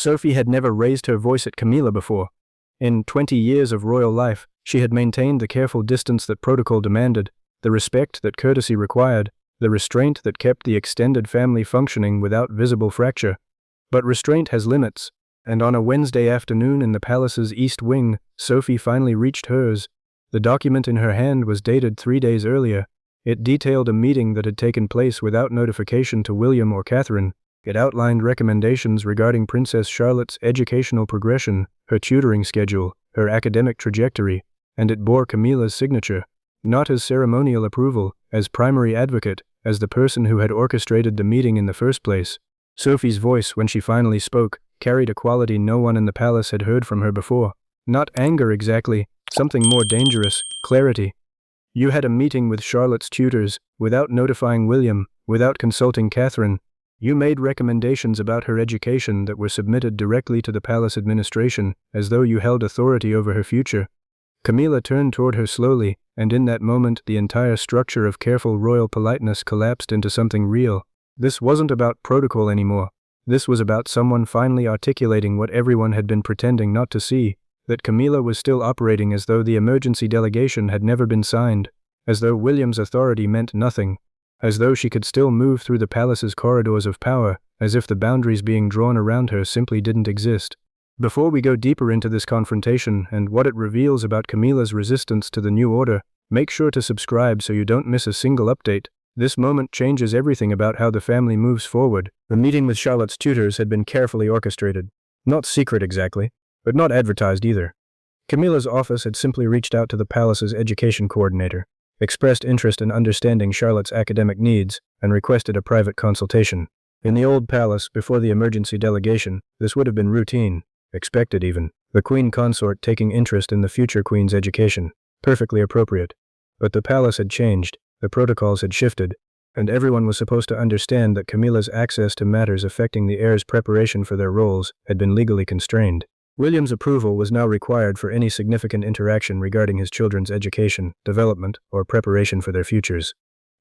Sophie had never raised her voice at Camilla before. In 20 years of royal life, she had maintained the careful distance that protocol demanded, the respect that courtesy required, the restraint that kept the extended family functioning without visible fracture. But restraint has limits, and on a Wednesday afternoon in the palace's east wing, Sophie finally reached hers. The document in her hand was dated 3 days earlier. It detailed a meeting that had taken place without notification to William or Catherine. It outlined recommendations regarding Princess Charlotte's educational progression, her tutoring schedule, her academic trajectory, and it bore Camilla's signature, not as ceremonial approval, as primary advocate, as the person who had orchestrated the meeting in the first place. Sophie's voice, when she finally spoke, carried a quality no one in the palace had heard from her before. Not anger exactly, something more dangerous, clarity. You had a meeting with Charlotte's tutors, without notifying William, without consulting Catherine. You made recommendations about her education that were submitted directly to the palace administration, as though you held authority over her future. Camilla turned toward her slowly, and in that moment the entire structure of careful royal politeness collapsed into something real. This wasn't about protocol anymore. This was about someone finally articulating what everyone had been pretending not to see, that Camilla was still operating as though the emergency delegation had never been signed, as though William's authority meant nothing, as though she could still move through the palace's corridors of power, as if the boundaries being drawn around her simply didn't exist. Before we go deeper into this confrontation and what it reveals about Camilla's resistance to the new order, make sure to subscribe so you don't miss a single update. This moment changes everything about how the family moves forward. The meeting with Charlotte's tutors had been carefully orchestrated. Not secret exactly, but not advertised either. Camilla's office had simply reached out to the palace's education coordinator, expressed interest in understanding Charlotte's academic needs, and requested a private consultation. In the old palace, before the emergency delegation, this would have been routine, expected even, the queen consort taking interest in the future queen's education, perfectly appropriate. But the palace had changed, the protocols had shifted, and everyone was supposed to understand that Camilla's access to matters affecting the heirs' preparation for their roles had been legally constrained. William's approval was now required for any significant interaction regarding his children's education, development, or preparation for their futures.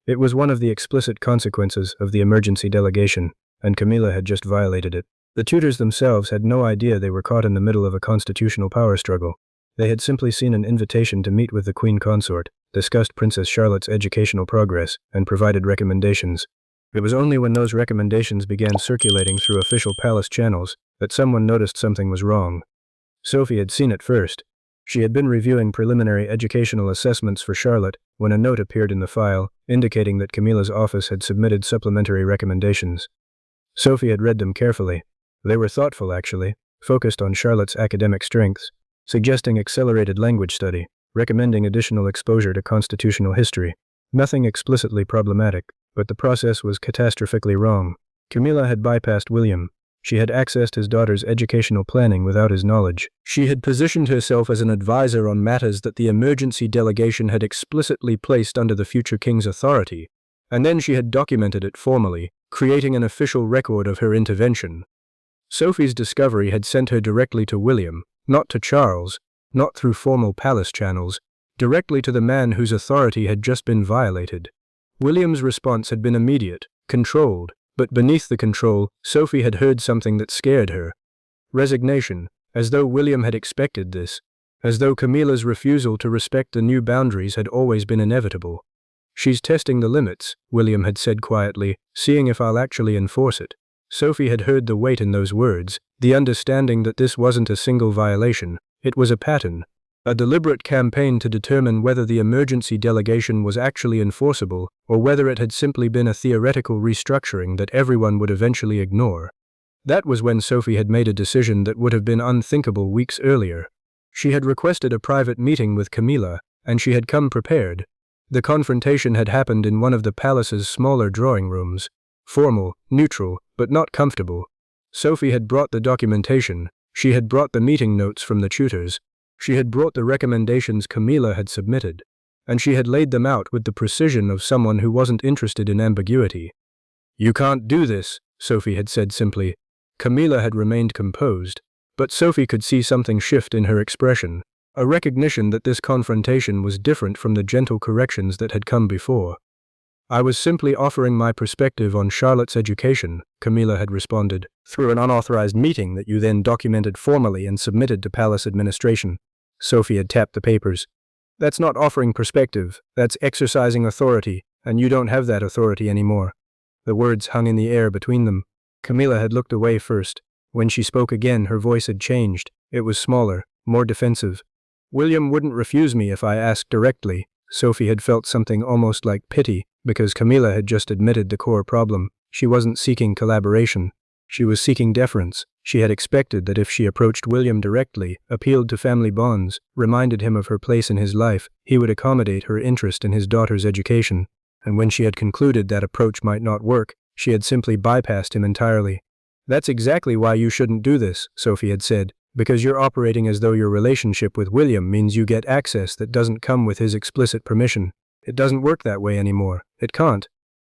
It was one of the explicit consequences of the emergency delegation, and Camilla had just violated it. The tutors themselves had no idea they were caught in the middle of a constitutional power struggle. They had simply seen an invitation to meet with the queen consort, discussed Princess Charlotte's educational progress, and provided recommendations. It was only when those recommendations began circulating through official palace channels that someone noticed something was wrong. Sophie had seen it first. She had been reviewing preliminary educational assessments for Charlotte when a note appeared in the file, indicating that Camilla's office had submitted supplementary recommendations. Sophie had read them carefully. They were thoughtful, actually, focused on Charlotte's academic strengths, suggesting accelerated language study, recommending additional exposure to constitutional history. Nothing explicitly problematic, but the process was catastrophically wrong. Camilla had bypassed William. She had accessed his daughter's educational planning without his knowledge. She had positioned herself as an advisor on matters that the emergency delegation had explicitly placed under the future king's authority, and then she had documented it formally, creating an official record of her intervention. Sophie's discovery had sent her directly to William, not to Charles, not through formal palace channels, directly to the man whose authority had just been violated. William's response had been immediate, controlled, but beneath the control, Sophie had heard something that scared her. Resignation, as though William had expected this, as though Camilla's refusal to respect the new boundaries had always been inevitable. "She's testing the limits," William had said quietly, "seeing if I'll actually enforce it." Sophie had heard the weight in those words, the understanding that this wasn't a single violation, it was a pattern, a deliberate campaign to determine whether the emergency delegation was actually enforceable or whether it had simply been a theoretical restructuring that everyone would eventually ignore. That was when Sophie had made a decision that would have been unthinkable weeks earlier. She had requested a private meeting with Camilla, and she had come prepared. The confrontation had happened in one of the palace's smaller drawing rooms. Formal, neutral, but not comfortable. Sophie had brought the documentation. She had brought the meeting notes from the tutors. She had brought the recommendations Camilla had submitted. And she had laid them out with the precision of someone who wasn't interested in ambiguity. "You can't do this," Sophie had said simply. Camilla had remained composed, but Sophie could see something shift in her expression, a recognition that this confrontation was different from the gentle corrections that had come before. I was simply offering my perspective on Charlotte's education, Camilla had responded, through an unauthorized meeting that you then documented formally and submitted to palace administration. Sophie had tapped the papers. That's not offering perspective, that's exercising authority, and you don't have that authority anymore. The words hung in the air between them. Camilla had looked away first. When she spoke again, her voice had changed. It was smaller, more defensive. William wouldn't refuse me if I asked directly. Sophie had felt something almost like pity, because Camilla had just admitted the core problem. She wasn't seeking collaboration. She was seeking deference. She had expected that if she approached William directly, appealed to family bonds, reminded him of her place in his life, he would accommodate her interest in his daughter's education. And when she had concluded that approach might not work, she had simply bypassed him entirely. That's exactly why you shouldn't do this, Sophie had said, because you're operating as though your relationship with William means you get access that doesn't come with his explicit permission. It doesn't work that way anymore. It can't.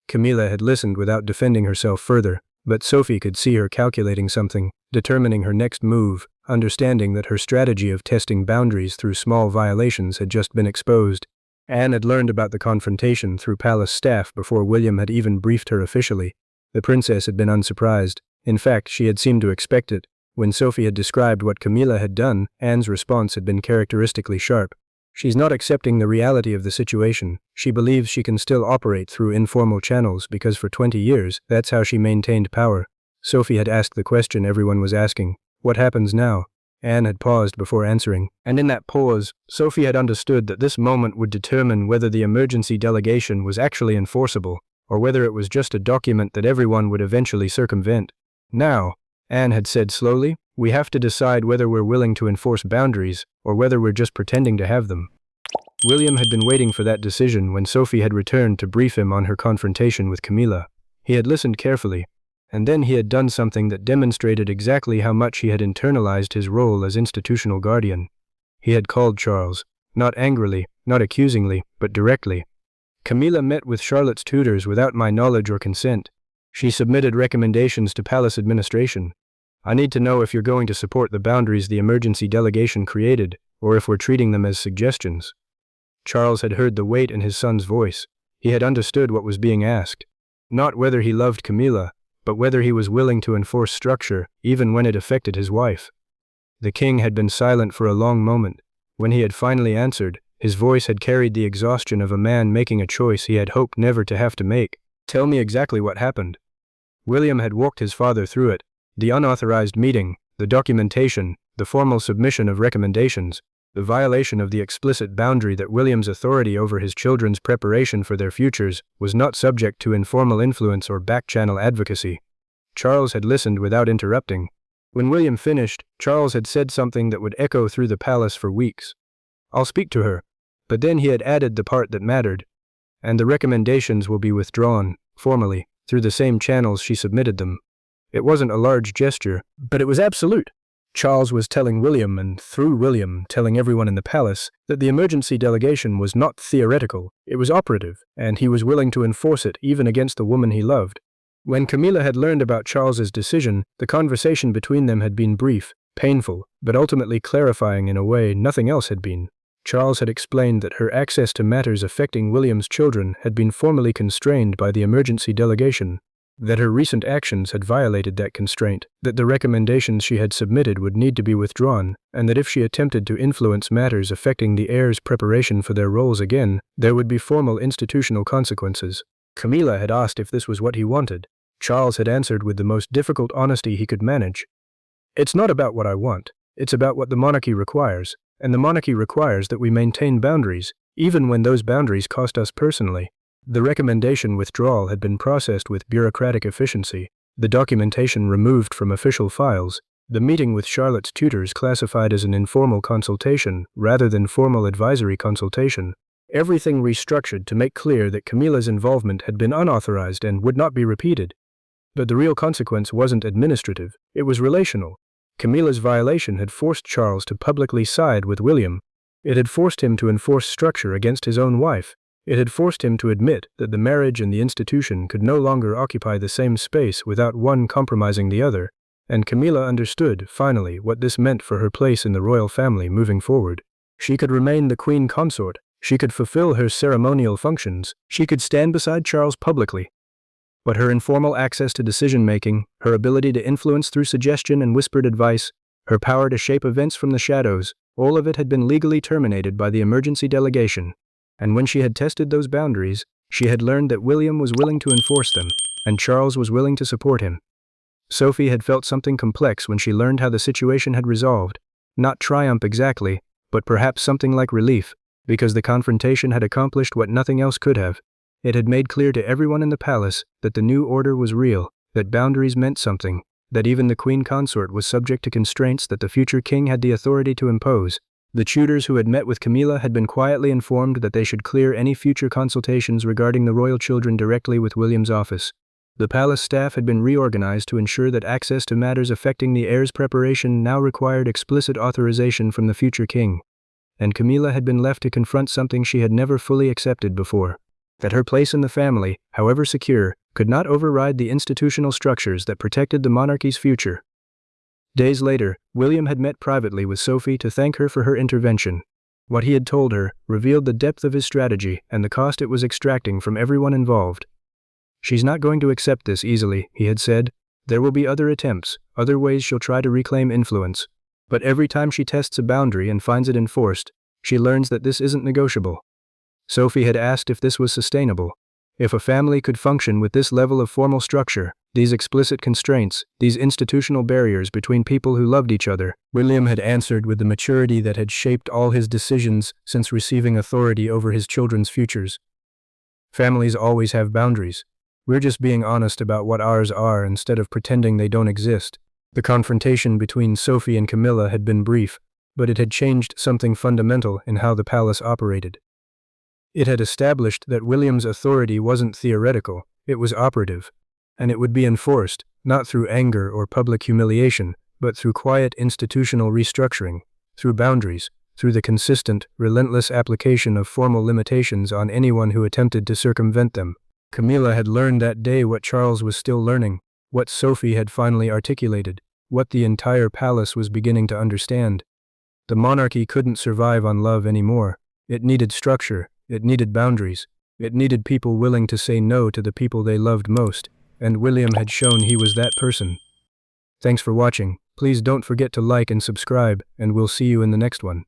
Camilla had listened without defending herself further, but Sophie could see her calculating something, determining her next move, understanding that her strategy of testing boundaries through small violations had just been exposed. Anne had learned about the confrontation through palace staff before William had even briefed her officially. The princess had been unsurprised. In fact, she had seemed to expect it. When Sophie had described what Camilla had done, Anne's response had been characteristically sharp. She's not accepting the reality of the situation. She believes she can still operate through informal channels because for 20 years, that's how she maintained power. Sophie had asked the question everyone was asking. What happens now? Anne had paused before answering, and in that pause, Sophie had understood that this moment would determine whether the emergency delegation was actually enforceable, or whether it was just a document that everyone would eventually circumvent. Now, Anne had said slowly, we have to decide whether we're willing to enforce boundaries, or whether we're just pretending to have them. William had been waiting for that decision when Sophie had returned to brief him on her confrontation with Camilla. He had listened carefully, and then he had done something that demonstrated exactly how much he had internalized his role as institutional guardian. He had called Charles, not angrily, not accusingly, but directly. Camilla met with Charlotte's tutors without my knowledge or consent. She submitted recommendations to palace administration. I need to know if you're going to support the boundaries the emergency delegation created, or if we're treating them as suggestions. Charles had heard the weight in his son's voice. He had understood what was being asked. Not whether he loved Camilla, but whether he was willing to enforce structure, even when it affected his wife. The king had been silent for a long moment. When he had finally answered, his voice had carried the exhaustion of a man making a choice he had hoped never to have to make. Tell me exactly what happened. William had walked his father through it. The unauthorized meeting, the documentation, the formal submission of recommendations, the violation of the explicit boundary that William's authority over his children's preparation for their futures was not subject to informal influence or back-channel advocacy. Charles had listened without interrupting. When William finished, Charles had said something that would echo through the palace for weeks. I'll speak to her. But then he had added the part that mattered. And the recommendations will be withdrawn, formally, through the same channels she submitted them. It wasn't a large gesture, but it was absolute. Charles was telling William, and through William, telling everyone in the palace, that the emergency delegation was not theoretical, it was operative, and he was willing to enforce it even against the woman he loved. When Camilla had learned about Charles's decision, the conversation between them had been brief, painful, but ultimately clarifying in a way nothing else had been. Charles had explained that her access to matters affecting William's children had been formally constrained by the emergency delegation, that her recent actions had violated that constraint, that the recommendations she had submitted would need to be withdrawn, and that if she attempted to influence matters affecting the heirs' preparation for their roles again, there would be formal institutional consequences. Camilla had asked if this was what he wanted. Charles had answered with the most difficult honesty he could manage. It's not about what I want, it's about what the monarchy requires, and the monarchy requires that we maintain boundaries, even when those boundaries cost us personally. The recommendation withdrawal had been processed with bureaucratic efficiency, the documentation removed from official files, the meeting with Charlotte's tutors classified as an informal consultation rather than formal advisory consultation, everything restructured to make clear that Camilla's involvement had been unauthorized and would not be repeated. But the real consequence wasn't administrative, it was relational. Camilla's violation had forced Charles to publicly side with William. It had forced him to enforce structure against his own wife. It had forced him to admit that the marriage and the institution could no longer occupy the same space without one compromising the other, and Camilla understood, finally, what this meant for her place in the royal family moving forward. She could remain the queen consort, She could fulfill her ceremonial functions, she could stand beside Charles publicly. But her informal access to decision-making, her ability to influence through suggestion and whispered advice, her power to shape events from the shadows, all of it had been legally terminated by the emergency delegation. And when she had tested those boundaries, she had learned that William was willing to enforce them, and Charles was willing to support him. Sophie had felt something complex when she learned how the situation had resolved. Not triumph exactly, but perhaps something like relief, because the confrontation had accomplished what nothing else could have. It had made clear to everyone in the palace that the new order was real, that boundaries meant something, that even the queen consort was subject to constraints that the future king had the authority to impose. The tutors who had met with Camilla had been quietly informed that they should clear any future consultations regarding the royal children directly with William's office. The palace staff had been reorganized to ensure that access to matters affecting the heir's preparation now required explicit authorization from the future king. And Camilla had been left to confront something she had never fully accepted before. That her place in the family, however secure, could not override the institutional structures that protected the monarchy's future. Days later, William had met privately with Sophie to thank her for her intervention. What he had told her revealed the depth of his strategy and the cost it was extracting from everyone involved. "She's not going to accept this easily," he had said. "There will be other attempts, other ways she'll try to reclaim influence. But every time she tests a boundary and finds it enforced, she learns that this isn't negotiable." Sophie had asked if this was sustainable. If a family could function with this level of formal structure, these explicit constraints, these institutional barriers between people who loved each other, William had answered with the maturity that had shaped all his decisions since receiving authority over his children's futures. "Families always have boundaries. We're just being honest about what ours are instead of pretending they don't exist." The confrontation between Sophie and Camilla had been brief, but it had changed something fundamental in how the palace operated. It had established that William's authority wasn't theoretical, it was operative, and it would be enforced, not through anger or public humiliation, but through quiet institutional restructuring, through boundaries, through the consistent, relentless application of formal limitations on anyone who attempted to circumvent them. Camilla had learned that day what Charles was still learning, what Sophie had finally articulated, what the entire palace was beginning to understand. The monarchy couldn't survive on love anymore. It needed structure, it needed boundaries, it needed people willing to say no to the people they loved most, and William had shown he was that person. Thanks for watching. Please don't forget to like and subscribe, and we'll see you in the next one.